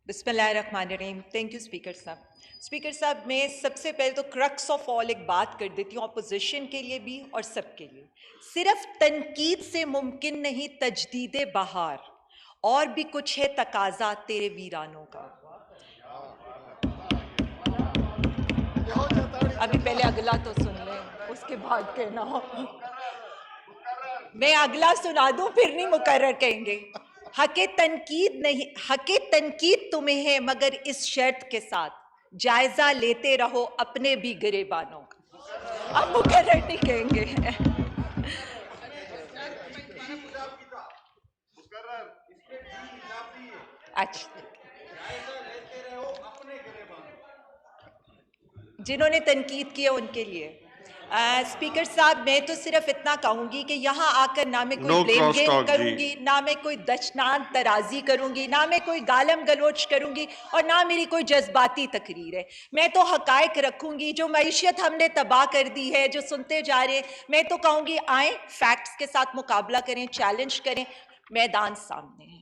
بسم اللہ الرحمن الرحیم. تھینک یو اسپیکر صاحب. میں سب سے پہلے تو کرکس آف آل ایک بات کر دیتی ہوں اپوزیشن کے لیے بھی اور سب کے لیے. صرف تنقید سے ممکن نہیں تجدید بہار، اور بھی کچھ ہے تقاضا تیرے ویرانوں کا. ابھی پہلے اگلا تو سن لیں، اس کے بعد کہنا ہو. میں اگلا سنا دوں پھر نہیں مقرر کہیں گے. حق تنقید تمہیں ہے، مگر اس شرط کے ساتھ جائزہ لیتے رہو اپنے بھی گریبانوں کا. اب مقرر نہیں کہیں گے. اچھا، جنہوں نے تنقید کی ہے ان کے لیے. اسپیکر صاحب، میں تو صرف اتنا کہوں گی کہ یہاں آ کر نہ میں کوئی بلیم گیم کروں گی، نہ میں کوئی دشنام ترازی کروں گی، نہ میں کوئی گالم گلوچ کروں گی، اور نہ میری کوئی جذباتی تقریر ہے. میں تو حقائق رکھوں گی. جو معیشت ہم نے تباہ کر دی ہے، جو سنتے جا رہے ہیں، میں تو کہوں گی آئیں فیکٹس کے ساتھ مقابلہ کریں، چیلنج کریں. میدان سامنے ہے.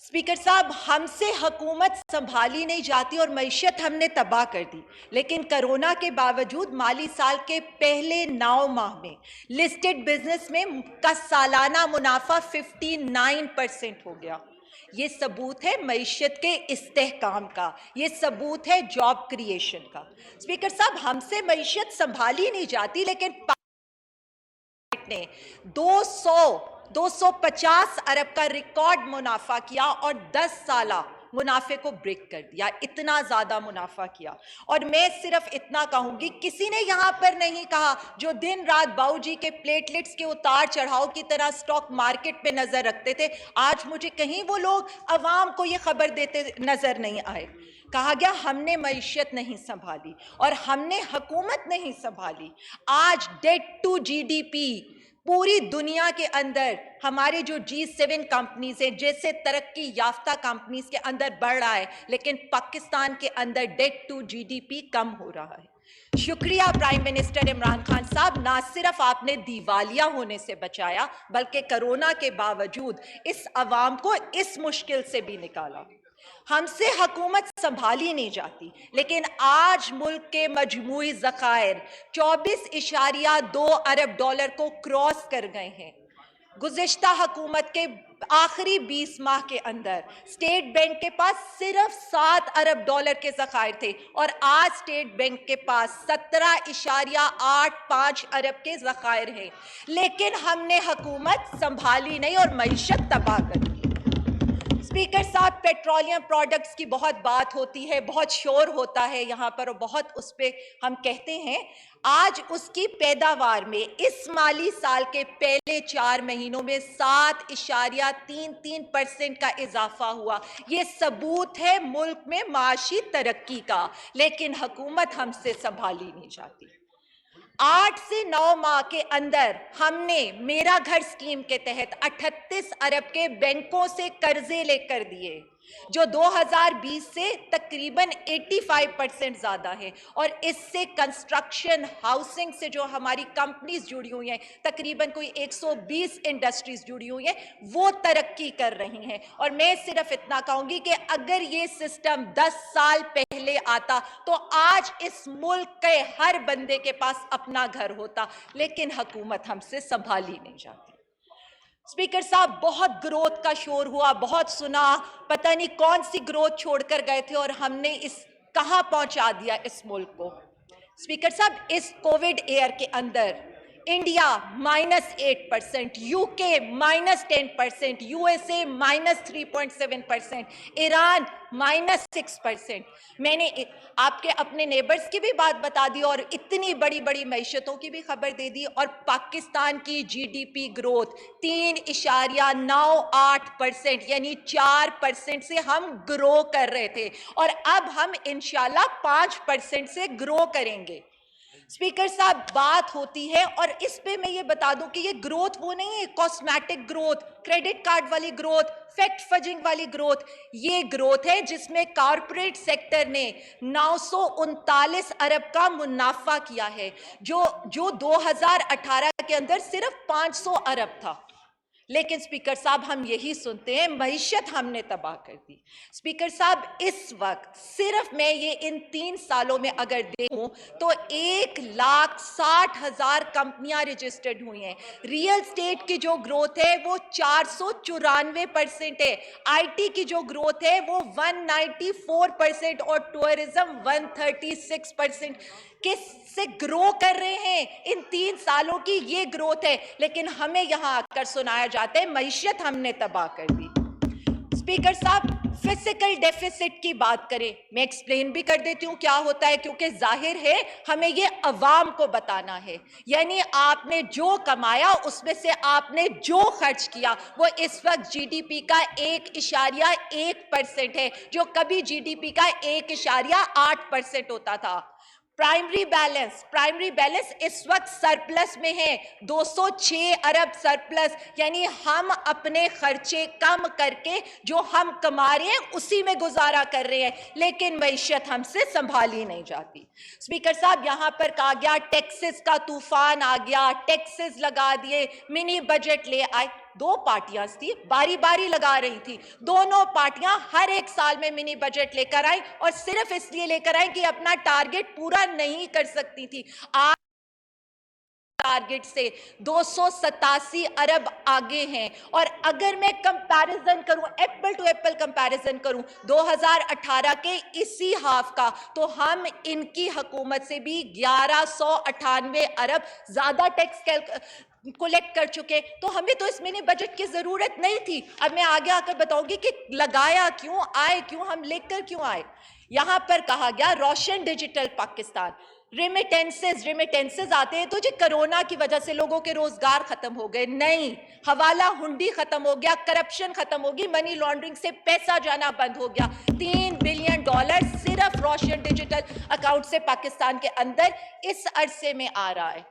اسپیکر صاحب، ہم سے حکومت سنبھالی نہیں جاتی اور معیشت ہم نے تباہ کر دی، لیکن کرونا کے باوجود مالی سال کے پہلے 9 ماہ میں لسٹڈ بزنس میں کا سالانہ منافع 59% ہو گیا. یہ ثبوت ہے معیشت کے استحکام کا، یہ ثبوت ہے جاب کریشن کا. اسپیکر صاحب، ہم سے معیشت سنبھالی نہیں جاتی، لیکن نے 250 ارب کا ریکارڈ منافع کیا اور 10 سالہ منافع کو بریک کر دیا. اتنا زیادہ منافع کیا. اور میں صرف اتنا کہوں گی، کسی نے یہاں پر نہیں کہا جو دن رات باؤ جی کے پلیٹلٹس کے اتار چڑھاؤ کی طرح سٹاک مارکیٹ پہ نظر رکھتے تھے، آج مجھے کہیں وہ لوگ عوام کو یہ خبر دیتے نظر نہیں آئے. کہا گیا ہم نے معیشت نہیں سنبھالی اور ہم نے حکومت نہیں سنبھالی. آج date to G D P پوری دنیا کے اندر ہمارے جو G7 کمپنیز ہیں، جیسے ترقی یافتہ کمپنیز کے اندر بڑھ رہا ہے، لیکن پاکستان کے اندر debt to G D P کم ہو رہا ہے. شکریہ پرائم منسٹر عمران خان صاحب، نہ صرف آپ نے دیوالیہ ہونے سے بچایا، بلکہ کرونا کے باوجود اس عوام کو اس مشکل سے بھی نکالا. ہم سے حکومت سنبھالی نہیں جاتی، لیکن آج ملک کے مجموعی ذخائر 24.2 ارب ڈالر کو کراس کر گئے ہیں. گزشتہ حکومت کے آخری 20 ماہ کے اندر اسٹیٹ بینک کے پاس صرف 7 ارب ڈالر کے ذخائر تھے، اور آج اسٹیٹ بینک کے پاس 17.85 ارب کے ذخائر ہیں. لیکن ہم نے حکومت سنبھالی نہیں اور معیشت تباہ کر دی. اسپیکر صاحب، پیٹرولیم پروڈکٹس کی بہت بات ہوتی ہے، بہت شور ہوتا ہے یہاں پر، اور بہت اس پہ ہم کہتے ہیں. آج اس کی پیداوار میں اس مالی سال کے پہلے 4 مہینوں میں 7.33% کا اضافہ ہوا. یہ ثبوت ہے ملک میں معاشی ترقی کا، لیکن حکومت ہم سے سنبھالی نہیں جاتی. 8 سے 9 ماہ کے اندر ہم نے میرا گھر سکیم کے تحت 38 ارب کے بینکوں سے قرضے لے کر دیے، جو 2020 سے تقریباً 85% زیادہ ہے. اور اس سے کنسٹرکشن ہاؤسنگ سے جو ہماری کمپنیز جڑی ہوئی ہیں، تقریباً کوئی 120 انڈسٹریز جڑی ہوئی ہیں، وہ ترقی کر رہی ہیں. اور میں صرف اتنا کہوں گی کہ اگر یہ سسٹم 10 سال پہلے آتا تو آج اس ملک کے ہر بندے کے پاس اپنا گھر ہوتا، لیکن حکومت ہم سے سنبھالی نہیں جاتی. اسپیکر صاحب، بہت گروتھ کا شور ہوا، بہت سنا، پتہ نہیں کون سی گروتھ چھوڑ کر گئے تھے اور ہم نے کہاں پہنچا دیا اس ملک کو. اسپیکر صاحب، اس کووڈ ایئر کے اندر انڈیا -8%، یو کے -10%، یو ایس اے -3.7%، ایران -6%. میں نے آپ کے اپنے نیبرز کی بھی بات بتا دی اور اتنی بڑی بڑی معیشتوں کی بھی خبر دے دی. اور پاکستان کی جی ڈی پی گروتھ 3.98%، یعنی 4% سے ہم گرو کر رہے تھے، اور اب ہم انشاءاللہ 5% سے گرو کریں گے. اسپیکر صاحب، بات ہوتی ہے، اور اس پہ میں یہ بتا دوں کہ یہ گروتھ وہ نہیں ہے کاسمیٹک گروتھ، کریڈٹ کارڈ والی گروتھ، فیکٹ فجنگ والی گروتھ. یہ گروتھ ہے جس میں کارپوریٹ سیکٹر نے 939 ارب کا منافع کیا ہے، جو 2018 کے اندر صرف 500 ارب تھا. لیکن اسپیکر صاحب ہم یہی سنتے ہیں معیشت ہم نے تباہ کر دی. اسپیکر صاحب اس وقت صرف میں یہ ان 3 سالوں میں اگر دیکھوں تو 1,60,000 کمپنیاں رجسٹرڈ ہوئی ہیں. ریئل اسٹیٹ کی جو گروتھ ہے وہ 494% ہے. آئی ٹی کی جو گروتھ ہے وہ 194% اور ٹورزم 136%. کس سے گرو کر رہے ہیں ان 3 سالوں کی یہ گروتھ ہے, لیکن ہمیں یہاں آ کر سنایا جاتا ہے معیشت ہم نے تباہ کر دی. اسپیکر صاحب فزیکل ڈیفیسٹ کی بات کریں, میں ایکسپلین بھی کر دیتی ہوں کیا ہوتا ہے, کیونکہ ظاہر ہے ہمیں یہ عوام کو بتانا ہے. یعنی آپ نے جو کمایا اس میں سے آپ نے جو خرچ کیا وہ اس وقت جی ڈی پی کا 1.1% ہے, جو کبھی جی ڈی پی کا 1.8% ہوتا تھا. پرائمری بیلنس اس وقت سرپلس میں ہے, 206 ارب سرپلس. یعنی ہم اپنے خرچے کم کر کے جو ہم کما رہے ہیں اسی میں گزارا کر رہے ہیں, لیکن معیشت ہم سے سنبھالی نہیں جاتی. اسپیکر صاحب یہاں پر کہا گیا ٹیکسز کا طوفان آ گیا, ٹیکسز لگا دیے, منی بجٹ لے آئے. 2 پارٹیاں تھی, باری باری لگا رہی تھی. دونوں پارٹیاں ہر ایک سال میں منی بجٹ لے کر آئیں, اور صرف اس لیے لے کر آئیں کہ اپنا ٹارگٹ پورا نہیں کر سکتی تھی. آج ٹارگٹ سے 287 ارب آگے ہیں. اور اگر میں کمپیریزن کروں, ایپل ٹو ایپل کمپیریزن کروں 2018 کے اسی ہاف کا, تو ہم ان کی حکومت سے بھی 1198 ارب زیادہ ٹیکس کولیکٹ کر چکے. تو ہمیں تو اس منی بجٹ کی ضرورت نہیں تھی. اب میں آگے آ کر بتاؤں گی کہ لگایا کیوں, آئے کیوں, ہم لے کر کیوں آئے. یہاں پر کہا گیا روشن ڈیجیٹل پاکستان. ریمیٹنسز آتے ہیں تو جی کرونا کی وجہ سے لوگوں کے روزگار ختم ہو گئے. نہیں, حوالہ ہنڈی ختم ہو گیا, کرپشن ختم ہوگی, منی لانڈرنگ سے پیسہ جانا بند ہو گیا. $3 بلین صرف روشن ڈیجیٹل اکاؤنٹ سے پاکستان کے اندر اس عرصے میں آ رہا ہے.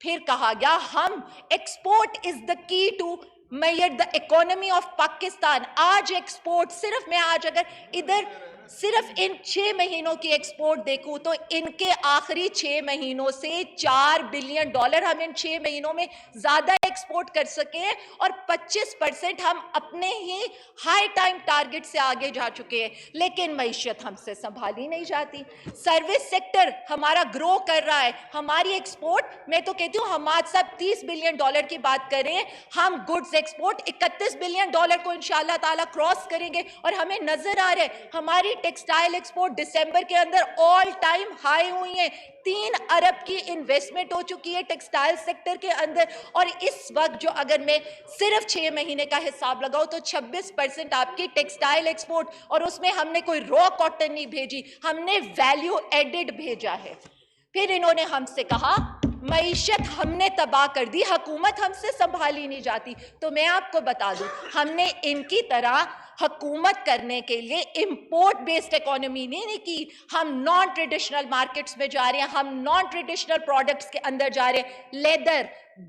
پھر کہا گیا ہم export is the key to mayor the economy of Pakistan. آج ایکسپورٹ صرف میں آج اگر ادھر صرف ان 6 مہینوں کی ایکسپورٹ دیکھوں تو ان کے آخری 6 مہینوں سے $4 بلین ہم ان 6 مہینوں میں زیادہ ایکسپورٹ کر سکے ہیں, اور 25% ہم اپنے ہی ہائی ٹائم ٹارگٹ سے آگے جا چکے ہیں. لیکن معیشت ہم سے سنبھالی نہیں جاتی. سروس سیکٹر ہمارا گرو کر رہا ہے, ہماری ایکسپورٹ, میں تو کہتی ہوں ہم آج سب $30 بلین کی بات کر رہے ہیں, ہم گڈز ایکسپورٹ $31 بلین کو انشاءاللہ تعالیٰ کراس کریں گے. اور ہمیں نظر آ رہا ہے ہماری ٹیکسٹائل ایکسپورٹ دسمبر کے اندر آل ٹائم ہائی ہوئی ہیں. 3 ارب کی انویسٹمنٹ ہو چکی ہے ٹیکسٹائل سیکٹر کے اندر. اور اس وقت جو اگر میں صرف 6 مہینے کا حساب لگاؤں تو 26% آپ کی ٹیکسٹائل ایکسپورٹ, اور اس میں ہم نے کوئی را کاٹن نہیں بھیجی, ہم نے ویلیو ایڈڈ بھیجا ہے. پھر انہوں نے ہم سے کہا معیشت ہم نے تباہ کر دی, حکومت ہم سے سنبھالی نہیں جاتی. تو میں آپ کو بتا دوں ہم نے ان کی طرح حکومت کرنے کے لیے امپورٹ بیسڈ اکانومی نہیں کی. ہم نان ٹریڈیشنل مارکیٹس میں جا رہے ہیں, ہم نان ٹریڈیشنل پروڈکٹس کے اندر جا رہے ہیں. لیدر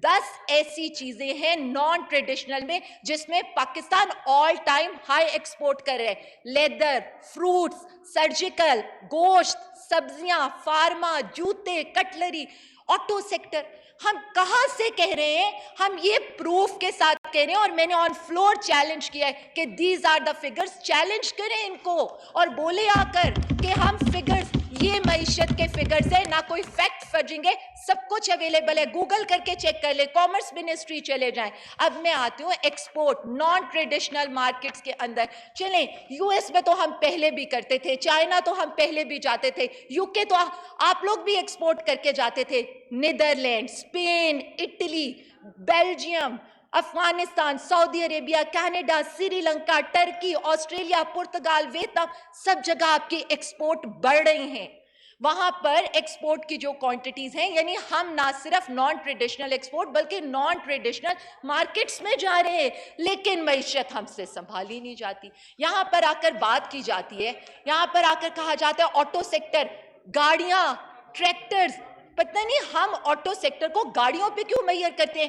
10 ایسی چیزیں ہیں نان ٹریڈیشنل میں جس میں Pakistan all time high export کر رہے ہیں. لیدر, فروٹس, سرجیکل, گوشت, سبزیاں, فارما, جوتے, کٹلری, آٹو سیکٹر. ہم کہاں سے کہہ رہے ہیں, ہم یہ پروف کے ساتھ کہہ رہے ہیں, اور میں نے آن فلور چیلنج کیا ہے کہ these are the figures. Challenge کریں ان کو اور بولے آ کر کہ ہم فگرز, یہ معیشت کے فگرز ہیں, نہ کوئی فیکٹ فجنگ ہے, سب کچھ اویلیبل ہے, گوگل کر کے چیک کر لیں, کامرس منسٹری چلے جائیں. اب میں آتی ہوں ایکسپورٹ نان ٹریڈیشنل مارکیٹس کے اندر. چلیں یو ایس میں تو ہم پہلے بھی کرتے تھے, چائنا تو ہم پہلے بھی جاتے تھے, یو کے تو آپ لوگ بھی ایکسپورٹ کر کے جاتے تھے, Netherland, Spain, Italy, Belgium, Afghanistan, Saudi Arabia, Canada, Sri Lanka, Turkey, Australia, Portugal, Vietnam, سب جگہ آپ کی ایکسپورٹ بڑھ رہی ہیں. وہاں پر ایکسپورٹ کی جو کوانٹیٹیز ہیں, یعنی ہم نہ صرف نان ٹریڈیشنل ایکسپورٹ بلکہ نان ٹریڈیشنل مارکیٹس میں جا رہے ہیں, لیکن معیشت ہم سے سنبھالی نہیں جاتی. یہاں پر آ کر بات کی جاتی ہے, یہاں پر آ کر کہا جاتا ہے آٹو سیکٹر, گاڑیاں, ٹریکٹرز. پتہ نہیں ہم آٹو سیکٹر کو گاڑیوں پہ کیوں میئر کرتے ہیں.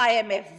IMF,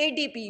ADB,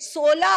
16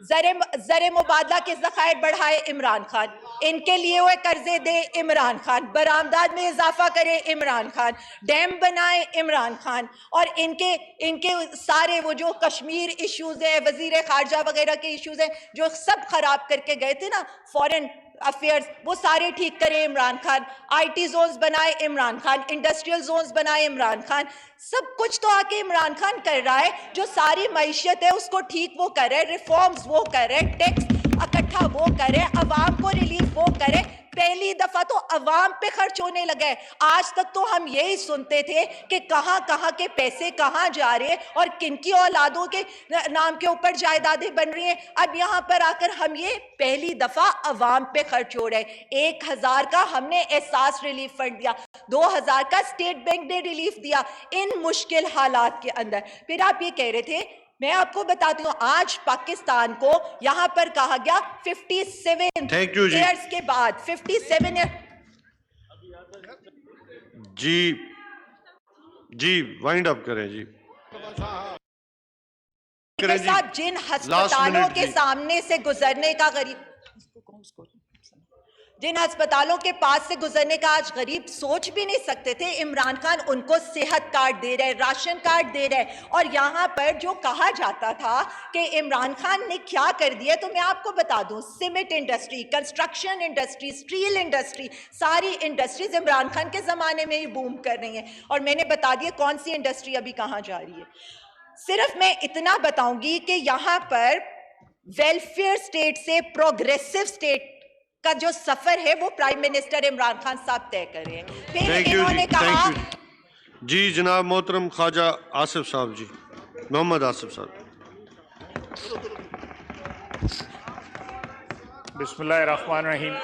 زر مبادلہ کے ذخائر بڑھائے عمران خان، ان کے لیے ہوئے قرضے دے عمران خان، برآمدات میں اضافہ کرے عمران خان، ڈیم بنائے عمران خان، اور ان کے سارے وہ جو کشمیر ایشوز ہیں، وزیر خارجہ وغیرہ کے ایشوز ہیں جو سب خراب کر کے گئے تھے نا فورن افیئرز، وہ سارے ٹھیک کرے Imran Khan, I T zones بنائے عمران خان، انڈسٹریل زونز بنائے عمران خان، سب کچھ تو آ کے عمران خان کر رہا ہے. جو ساری معیشت ہے اس کو ٹھیک وہ کر رہے، ریفارمز وہ کر رہے، ٹیکس اکٹھا وہ کرے، عوام کو ریلیف وہ کرے. پہلی دفعہ تو عوام پہ خرچ ہونے لگا ہے. آج تک تو ہم یہی سنتے تھے کہ کہاں کہاں کے پیسے کہاں جا رہے اور کن کی اولادوں کے نام کے اوپر جائیدادیں بن رہی ہیں. اب یہاں پر آ کر ہم یہ پہلی دفعہ عوام پہ خرچ ہو رہے. 1000 کا ہم نے احساس ریلیف فنڈ دیا، 2000 کا اسٹیٹ بینک نے ریلیف دیا ان مشکل حالات کے اندر. پھر آپ یہ کہہ رہے تھے، میں آپ کو بتاتی ہوں آج پاکستان کو یہاں پر کہا گیا 57 ایئرز کے بعد 57 جی وائنڈ اپ کریں جی. صاحب جن ہسپتالوں کے سامنے سے گزرنے کا جن ہسپتالوں کے پاس سے گزرنے کا آج غریب سوچ بھی نہیں سکتے تھے، عمران خان ان کو صحت کارڈ دے رہے، راشن کارڈ دے رہے. اور یہاں پر جو کہا جاتا تھا کہ عمران خان نے کیا کر دیا، تو میں آپ کو بتا دوں، cement industry, construction industry, steel industry, ساری انڈسٹریز عمران خان کے زمانے میں ہی بوم کر رہی ہیں. اور میں نے بتا دیا کون سی انڈسٹری ابھی کہاں جا رہی ہے. صرف میں اتنا بتاؤں گی کہ یہاں پر ویلفیئر اسٹیٹ سے پروگریسو اسٹیٹ کا جو سفر ہے وہ پرائم منسٹر عمران خان صاحب طے کر رہے ہیں. پھر انہوں نے کہا جی جناب محترم خواجہ آصف صاحب، جی محمد آصف صاحب. بسم اللہ الرحمن الرحیم.